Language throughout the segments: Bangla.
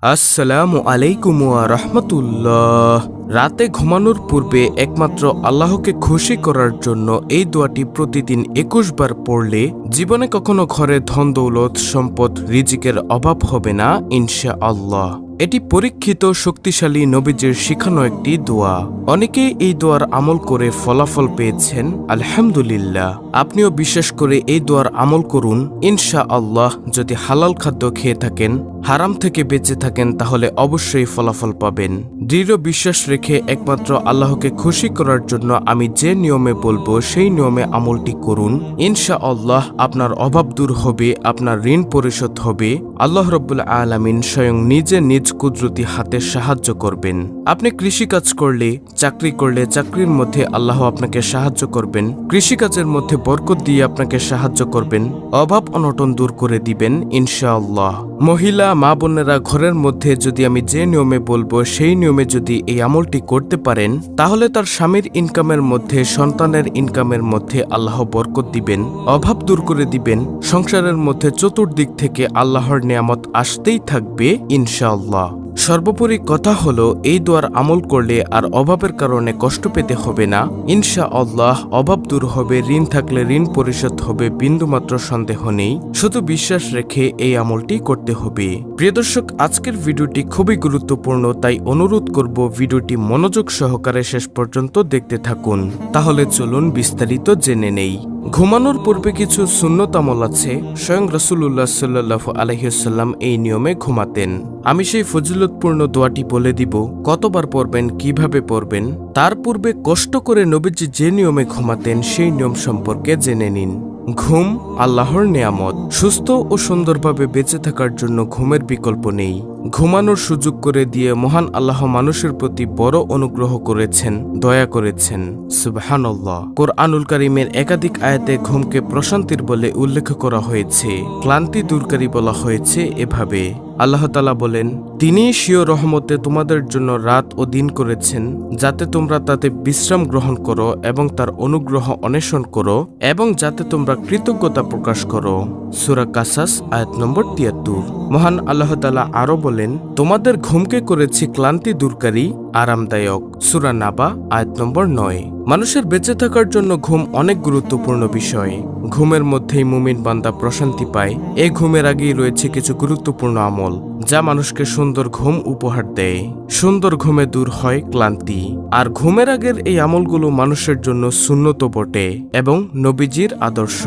আসসালামু আলাইকুম ওয়া রাহমাতুল্লাহ। রাতে ঘুমানোর পূর্বে একমাত্র আল্লাহকে খুশি করার জন্য এই দোয়াটি প্রতিদিন ২১ বার পড়লে জীবনে কখনো ঘরে ধন দৌলত সম্পদ রিজিকের অভাব হবে না ইনশাআল্লাহ। এটি পরীক্ষিত শক্তিশালী নবীজির শিখানো একটি দোয়া। অনেকেই এই দোয়ার আমল করে ফলাফল পেয়েছেন, আলহামদুলিল্লাহ। আপনিও বিশ্বাস করে এই দোয়ার আমল করুন ইনশাআল্লাহ। যদি হালাল খাদ্য খেয়ে থাকেন, হারাম থেকে বেঁচে থাকেন, তাহলে অবশ্যই ফলাফল পাবেন। দৃঢ় বিশ্বাস রেখে একমাত্র আল্লাহকে খুশি করার জন্য আমি যে নিয়মে বলবো সেই নিয়মে আমলটি করুন। ইনশাআল্লাহ আপনার অভাব দূর হবে, আপনার ঋণ পরিশোধ হবে। আল্লাহ রাব্বুল আলামিন স্বয়ং নিজে নিজ কুদরতি হাতে সাহায্য করবেন। আপনি কৃষিকাজ করলে, চাকরি করলে চাকরির মধ্যে আল্লাহ আপনাকে সাহায্য করবেন। কৃষিকাজের মধ্যে বরকত দিয়ে আপনাকে সাহায্য করবেন। অভাব অনটন দূর করে দিবেন ইনশাআল্লাহ। মহিলা মা বোনেরা, ঘরের মধ্যে যদি আমি যে নিয়মে বলবো সেই নিয়মে যদি এই আমলটি করতে পারেন, তাহলে তার স্বামীর ইনকামের মধ্যে, সন্তানের ইনকামের মধ্যে আল্লাহ বরকত দিবেন, অভাব দূর করে দিবেন। সংসারের মধ্যে চতুর্দিক থেকে আল্লাহর নিয়ামত আসতেই থাকবে ইনশাআল্লাহ। সর্বোপরি কথা হলো, এই দোয়ার আমল করলে আর অভাবের কারণে কষ্ট পেতে হবে না ইনশাআল্লাহ। অভাব দূর হবে, ঋণ থাকলে ঋণ পরিশোধ হবে, বিন্দুমাত্র সন্দেহ নেই। শুধু বিশ্বাস রেখে এই আমলটি করতে হবে। প্রিয় দর্শক, আজকের ভিডিওটি খুবই গুরুত্বপূর্ণ, তাই অনুরোধ করব ভিডিওটি মনোযোগ সহকারে শেষ পর্যন্ত দেখতে থাকুন। তাহলে চলুন বিস্তারিত জেনে নেই। ঘুমানোর পূর্বে কিছু সুন্নত আমল আছে। স্বয়ং রাসূলুল্লাহ সাল্লাল্লাহু আলাইহি ওয়াসাল্লাম এই নিয়মে ঘুমাতেন। আমি সেই ফজিলতপূর্ণ দোয়াটি বলে দিব, কতবার পড়বেন, কিভাবে পড়বেন। তার পূর্বে কষ্ট করে নবীজি যে নিয়মে ঘুমাতেন সেই নিয়ম সম্পর্কে জেনে নিন। ঘুম আল্লাহর নেয়ামত। সুস্থ ও সুন্দরভাবে বেঁচে থাকার জন্য ঘুমের বিকল্প নেই। ঘুমানোর সুযোগ করে দিয়ে মহান আল্লাহ মানুষের প্রতি বড় অনুগ্রহ করেছেন, দয়া করেছেন। সুবহানাল্লাহ। কোরআনুল কারীমের একাধিক আয়াতে ঘুমকে প্রশান্তির বলে উল্লেখ করা হয়েছে, ক্লান্তি দূরকারী বলা হয়েছে। এভাবে আল্লাহ তাআলা বলেন, তিনি স্বীয় রহমতে তোমাদের জন্য রাত ও দিন করেছেন, যাতে তোমরা তাতে বিশ্রাম গ্রহণ করো এবং তার অনুগ্রহ অন্বেষণ করো, এবং যাতে তোমরা কৃতজ্ঞতা প্রকাশ করো। সূরা কাসাস আয়াত নম্বর ৭৩। মহান আল্লাহ তাআলা আরো বলেন, তোমাদের ঘুমকে করেছি ক্লান্তি দূরকারী, আরামদায়ক। সূরা নাবা আয়াত নম্বর ৯। মানুষের বেঁচে থাকার জন্য ঘুম অনেক গুরুত্বপূর্ণ বিষয়। ঘুমের মধ্যেই মুমিন বান্দা প্রশান্তি পায়। এই ঘুমের আগেই রয়েছে কিছু গুরুত্বপূর্ণ আমল, যা মানুষকে সুন্দর ঘুম উপহার দেয়। সুন্দর ঘুমে দূর হয় ক্লান্তি। আর ঘুমের আগের এই আমলগুলো মানুষের জন্য সুন্নত বটে এবং নবীজির আদর্শ।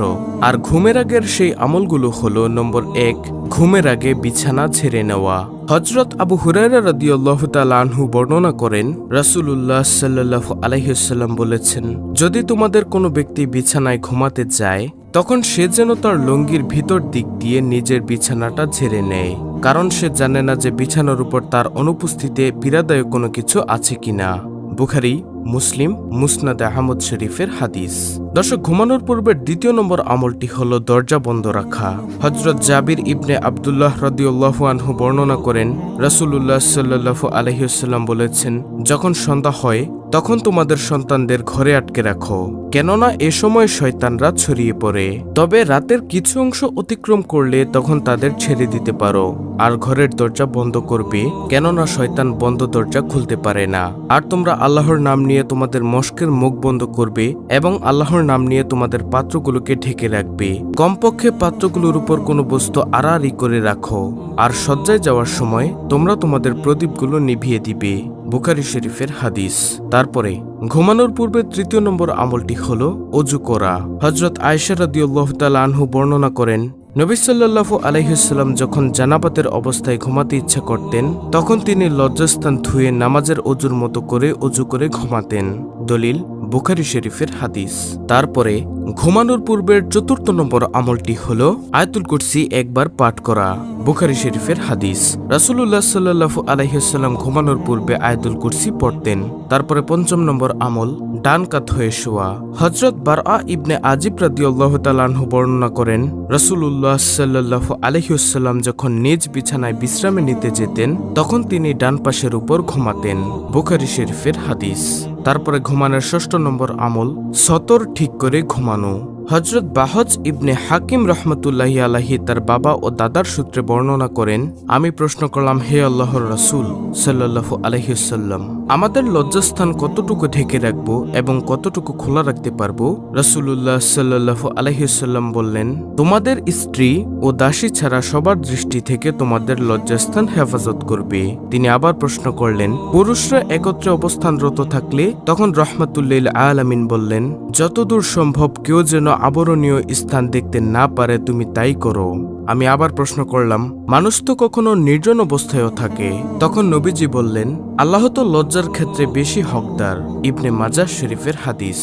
আর ঘুমের আগের সেই আমলগুলো হলো, নম্বর ১, ঘুমের আগে বিছানা ছেড়ে নেওয়া। হযরত আবু হুরায়রা রাদিয়াল্লাহু তাআলা আনহু বর্ণনা করেন, রাসূলুল্লাহ সাল্লাল্লাহু আলাইহি ওয়াসাল্লাম বলেছেন, যদি তোমাদের কোনো ব্যক্তি বিছানায় ঘুমাতে যায়, তখন সে যেন তার লুঙ্গির ভিতর দিক দিয়ে নিজের বিছানাটা ঝেড়ে নেয়, কারণ সে জানে না যে বিছানার উপর তার অনুপস্থিতিতে পীড়াদায়ক কোনো কিছু আছে কিনা। বুখারী, মুসলিম, মুসনাদে আহমদ শরীফের হাদিস। দর্শক, ঘুমানোর পূর্বের দ্বিতীয় নম্বর আমলটি হলো দরজা বন্ধ রাখা। হযরত জাবির ইবনে আব্দুল্লাহ রাদিয়াল্লাহু আনহু বর্ণনা করেন, রাসূলুল্লাহ সাল্লাল্লাহু আলাইহি ওয়াসাল্লাম বলেছেন, যখন সন্ধ্যা হয় তখন তোমাদের সন্তানদের ঘরে আটকে রাখো, কেননা এ সময় শয়তানরা ছড়িয়ে পড়ে। তবে রাতের কিছু অংশ অতিক্রম করলে তখন তাদের ছেড়ে দিতে পারো। আর ঘরের দরজা বন্ধ করবে, কেননা শয়তান বন্ধ দরজা খুলতে পারে না। আর তোমরা আল্লাহর নাম নিয়ে তোমাদের মশকের মুখ বন্ধ করবে এবং আল্লাহর নাম নিয়ে তোমাদের পাত্রগুলোকে ঢেকে রাখবে। কমপক্ষে পাত্রগুলোর উপর কোনো বস্তু আড়াআড়ি করে রাখো। আর শয্যায় যাওয়ার সময় তোমরা তোমাদের প্রদীপগুলো নিভিয়ে দিবে। বুখারী শরীফের হাদিস। তারপরে ঘুমানোর পূর্বে তৃতীয় নম্বর আমলটি হলো ওযু করা। হযরত আয়েশা রাদিয়াল্লাহু তাআলা আনহু বর্ণনা করেন, নবী সাল্লাল্লাহু আলাইহি ওয়াসাল্লাম যখন জানাবাতের অবস্থায় ঘুমাতে ইচ্ছা করতেন, তখন তিনি লজ্জাস্থান ধুয়ে নামাজের ওযুর মতো করে ওযু করে ঘুমাতেন। দলিল বুখারী শরীফের হাদিস। তারপরে ঘুমানোর পূর্বের চতুর্থ নম্বর আমলটি হলো আয়াতুল কুরসি একবার পাঠ করা। বুখারী শরীফের হাদিস। রাসূলুল্লাহ সাল্লাল্লাহু আলাইহি ওয়াসাল্লাম ঘুমানোর পূর্বে আয়াতুল কুরসি পড়তেন। তারপরে পঞ্চম নম্বর আমল, ডান কাত হয়ে শোয়া। হযরত বারআ ইবনে আজিব রাদিয়াল্লাহু তাআলা আনহু বর্ণনা করেন, রাসূলুল্লাহ সাল্লাল্লাহু আলাইহি ওয়াসাল্লাম যখন নিজ বিছানায় বিশ্রামে নিতে যেতেন, তখন তিনি ডান পাশের উপর ঘুমাতেন। বুখারী শরীফের হাদিস। তারপরে ঘুমানোর ষষ্ঠ নম্বর আমল, সতর ঠিক করে ঘুমানো। হযরত বাহজ ইবনে হাকিম রহমতুল্লাহি আলাইহি তার বাবা ও দাদার সূত্রে বর্ণনা করেন, আমি প্রশ্ন করলাম, হে আল্লাহর রাসূল সাল্লাল্লাহু আলাইহি ওয়াসাল্লাম, আমাদের লজ্জাস্থান কতটুকু ঢেকে রাখবো এবং কতটুকু খোলা রাখতে পারবো? রাসূলুল্লাহ সাল্লাল্লাহু আলাইহি ওয়াসাল্লাম বললেন, তোমাদের স্ত্রী ও দাসী ছাড়া সবার দৃষ্টি থেকে তোমাদের লজ্জাস্থান হেফাজত করবে। তিনি আবার প্রশ্ন করলেন, পুরুষরা একত্রে অবস্থানরত থাকলে? তখন রহমাতুল্লিল আলামিন বললেন, যতদূর সম্ভব কেউ যেন আবরণীয় স্থান দেখতে না পারে তুমি তাই করো। আমি আবার প্রশ্ন করলাম, মানুষ তো কখনো নির্জন অবস্থায়ও থাকে। তখন নবীজি বললেন, আল্লাহ তো লজ্জার ক্ষেত্রে বেশি হকদার। ইবনে মাজাহ শরীফের হাদিস।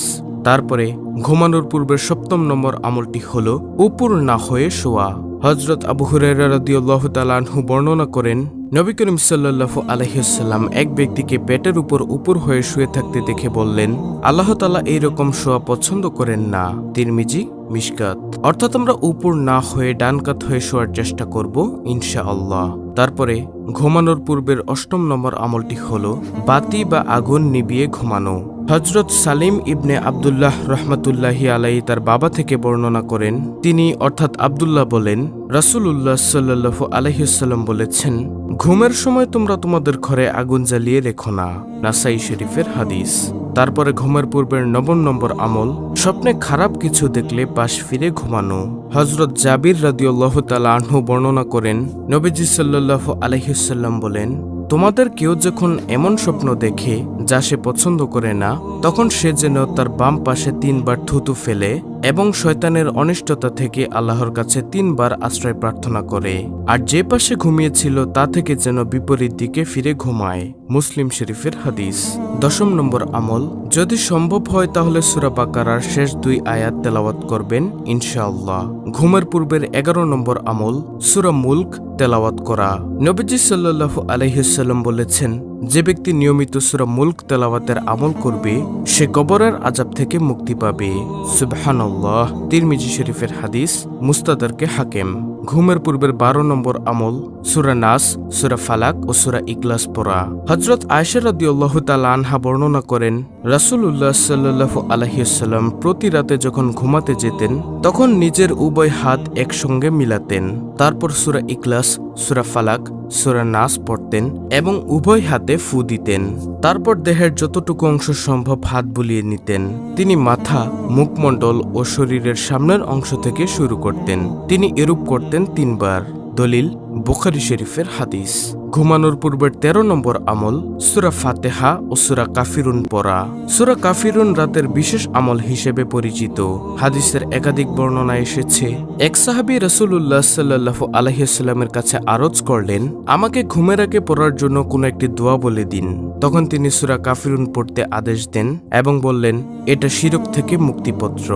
তারপরে ঘুমানোর পূর্বের 7ম নম্বর আমলটি হল উপর না হয়ে শোয়া। হযরত আবু হুরায়রা রাদিয়াল্লাহু তাআলা আনহু বর্ণনা করেন, নবী করিম সাল্লাল্লাহু আলাইহি ওয়াসাল্লাম এক ব্যক্তিকে পেটের উপর হয়ে শুয়ে থাকতে দেখে বললেন, আল্লাহ তাআলা এইরকম শোয়া পছন্দ করেন না। তিরমিজি, মিশকাত। অর্থাৎ আমরা উপর না হয়ে ডান কাত হয়ে শোয়ার চেষ্টা করব ইনশাআল্লাহ। তারপরে ঘুমানোর পূর্বের 8ম নম্বর আমলটি হল বাতি বা আগুন নিভিয়ে ঘুমানো। হযরত সালিম ইবনে আব্দুল্লাহ রহমতুল্লাহি আলাইহি তার বাবা থেকে বর্ণনা করেন, তিনি অর্থাৎ আব্দুল্লাহ বলেন, রাসূলুল্লাহ সাল্লাল্লাহু আলাইহি ওয়াসাল্লাম বলেছেন, ঘুমের সময় তোমরা তোমাদের ঘরে আগুন জ্বালিয়ে রেখো না। নাসাই শরীফের হাদিস। তারপরে ঘুমের পূর্বের 9 নম্বর আমল স্বপ্নে খারাপ কিছু দেখলে পাশ ফিরে ঘুমানো। হযরত জাবির রাদিয়াল্লাহু তাআলা আনহু বর্ণনা করেন, নবীজি সাল্লাল্লাহু আলাইহি ওয়াসাল্লাম বলেন, তোমাদের কেউ যখন এমন স্বপ্ন দেখে যা সে পছন্দ করে না, তখন সে যেন তার বাম পাশে 3 বার থুতু ফেলে এবং শয়তানের অনিষ্টতা থেকে আল্লাহর কাছে 3 বার আশ্রয় প্রার্থনা করে, আর যে পাশে ঘুমিয়েছিল তা থেকে যেন বিপরীত দিকে ফিরে ঘুমায়। মুসলিম শরীফের হাদিস। 10ম নম্বর আমল, যদি সম্ভব হয় তাহলে সূরা বাকারার শেষ 2 আয়াত তেলাওয়াত করবেন ইনশাআল্লাহ। ঘুমের পূর্বের 11 নম্বর আমল সূরা মুলক তেলাওয়াত করা। নবীজি সাল্লাল্লাহু আলাইহি ওয়াসাল্লাম বলেছেন, যে ব্যক্তি নিয়মিত সূরা মুলক তেলাওয়াতের আমল করবে সে কবরের আযাব থেকে মুক্তি পাবে। সুবহানাল্লাহ। তিরমিজি শরীফের হাদিস, মুস্তাদরকে হাকিম। ঘুমের পূর্বের 12 নম্বর আমল সূরা নাস, সূরা ফালাক ও সূরা ইখলাস পড়া। হযরত আয়েশা রাদিয়াল্লাহু তাআলা আনহা বর্ণনা করেন, রাসূলুল্লাহ সাল্লাল্লাহু আলাইহি ওয়াসাল্লাম প্রতি রাতে যখন ঘুমাতে যেতেন তখন নিজের উভয় হাত একসঙ্গে মিলাতেন, তারপর সূরা ইখলাস, সূরা ফালাক, সূরা নাস পড়তেন এবং উভয় হাতে ফু দিতেন। তারপর দেহের যতটুকু অংশ সম্ভব হাত বুলিয়ে নিতেন। তিনি মাথা, মুখমণ্ডল ও শরীরের সামনের অংশ থেকে শুরু করতেন। তিনি এরূপ করতেন 3 বার। দলিল বুখারী শরীফের হাদিস। ঘুমানোর পূর্বের 13 নম্বর আমল সূরা ফাতিহা ও সূরা কাফিরুন পড়া। সূরা কাফিরুন রাতের বিশেষ আমল হিসেবে পরিচিত। হাদিসের একাধিক বর্ণনা এসেছে, এক সাহাবী রাসূলুল্লাহ সাল্লাল্লাহু আলাইহি ওয়াসাল্লামের কাছে আরজ করলেন, আমাকে ঘুমের আগে পড়ার জন্য কোনো একটি দোয়া বলে দিন। তখন তিনি সূরা কাফিরুন পড়তে আদেশ দেন এবং বললেন, এটা শিরক থেকে মুক্তিপত্র।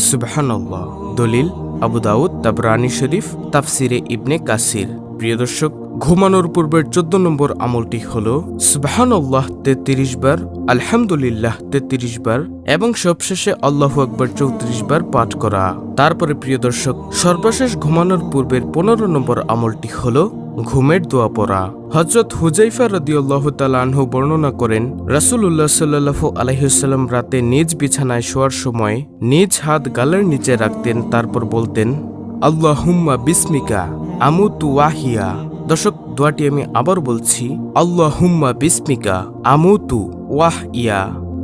সুবহানাল্লাহ। দলিল আবু দাউদ, তাবরানী শরীফ, তাফসিরে ইবনে কাসির। প্রিয় দর্শক, ঘুমানোর পূর্বের 14 নম্বর আমলটি হল সুবহানাল্লাহ 33 বার, আলহামদুলিল্লাহ 33 বার এবং সবশেষে আল্লাহু আকবার 34 বার পাঠ করা। তারপরে প্রিয় দর্শক, সর্বশেষ ঘুমানোর পূর্বের 15 নম্বর আমলটি হল ঘুমের দোয়া পড়া। হযরত হুযায়ফা রাদিয়াল্লাহু তাআলা আনহু বর্ণনা করেন, রাসূলুল্লাহ সাল্লাল্লাহু আলাইহি ওয়াসাল্লাম রাতে নিজ বিছানায় শোয়ার সময় নিজ হাত গালের নিচে রাখতেন, তারপর বলতেন, আল্লাহুম্মা বিসমিকা আমুতু ওয়াহিয়া। দর্শক, দোয়াটি আমি আবার বলছি, আল্লাহুম্মা বিসমিকা আমুতু ওয়াহিয়া।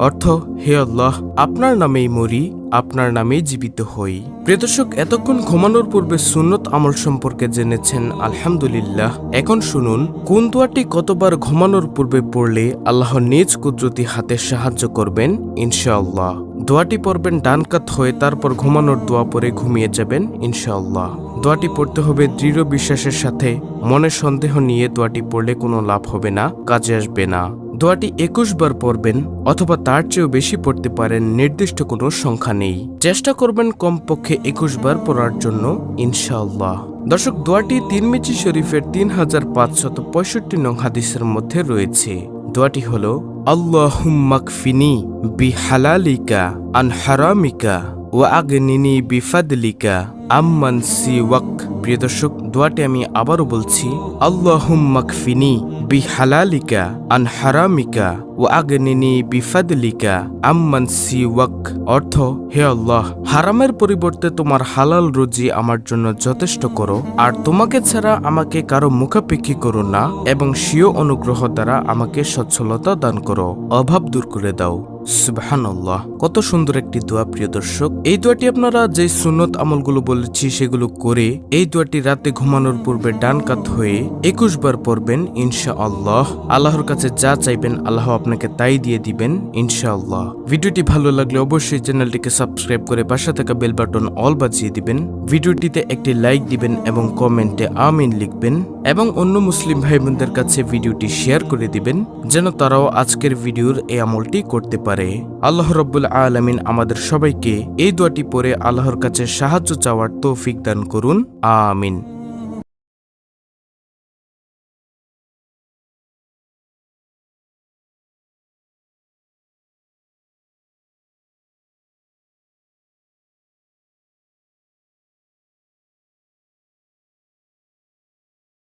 অর্থ, হে আল্লাহ, আপনার নামেই মরি, আপনার নামেই জীবিত হই। প্রিয় দর্শক, এতক্ষণ ঘুমানোর পূর্বে সুন্নত আমল সম্পর্কে জেনেছেন, আলহামদুলিল্লাহ। এখন শুনুন কোন দোয়াটি কতবার ঘুমানোর পূর্বে পড়লে আল্লাহ নিজ কুদরতি হাতে সাহায্য করবেন ইনশাআল্লাহ। দোয়াটি পড়বেন ডান কাত হয়ে, তারপর ঘুমানোর দোয়া পরে ঘুমিয়ে যাবেন ইনশাআল্লাহ। দোয়াটি পড়তে হবে দৃঢ় বিশ্বাসের সাথে। মনে সন্দেহ নিয়ে দোয়াটি পড়লে কোনো লাভ হবে না, কাজে আসবে না। দোয়াটি 21 বার পড়বেন অথবা তার চেয়েও বেশি পড়তে পারেন, নির্দিষ্ট কোনো সংখ্যা নেই। চেষ্টা করবেন কমপক্ষে 21 বার পড়ার জন্য ইনশাআল্লাহ। দর্শক, দোয়াটি তিরমিজি শরীফের 3565 নং হাদিসের মধ্যে রয়েছে। দোয়াটি হল, আল্লাহুম্মা কফিনি বিহালালিকা আন হারামিকা ওয়া আগনিনি বিফাদলিকা আম্মান সিওয়াক। প্রিয় দর্শক, দোয়াটি আমি আবারও বলছি, আল্লাহুম্মা কফিনি বিহালালিকা আন হারামিকা ওয়া আগনিনি বিফাদলিকা আম্মান সিওয়াক। অর্থ, হে আল্লাহ, হারামের পরিবর্তে তোমার হালাল রুজি আমার জন্য যথেষ্ট করো, আর তোমাকে ছাড়া আমাকে কারো মুখাপেক্ষী করো না, এবং স্বীয় অনুগ্রহ দ্বারা আমাকে সচ্ছলতা দান করো, অভাব দূর করে দাও। সুবহানাল্লাহ। কত সুন্দর একটি দোয়া প্রিয় দর্শক। এই দোয়াটি আপনারা যে সুন্নত আমলগুলো বলেছি সেগুলো করে এই দোয়াটি রাতে ঘুমানোর পূর্বে ডান কাত হয়ে 21 বার পড়বেন ইনশাআল্লাহ। আল্লাহর কাছে যা চাইবেন আল্লাহ আপনাকে তাই দিয়ে দিবেন ইনশাআল্লাহ। ভিডিওটি ভালো লাগলে অবশ্যই চ্যানেলটিকে সাবস্ক্রাইব করে পাশে থাকা বেল বাটন অল বাজিয়ে দিবেন। ভিডিওটিতে একটি লাইক দিবেন এবং কমেন্টে আমিন লিখবেন, এবং অন্য মুসলিম ভাই বোনদের কাছে ভিডিওটি শেয়ার করে দিবেন যেন তারাও আজকের ভিডিওর এই আমলটি করতে পারে। আল্লাহ রাব্বুল আলামিন আমাদের সবাইকে এই দোয়াটি পড়ে আল্লাহর কাছে সাহায্য চাওয়ার তৌফিক দান করুন। আমিন।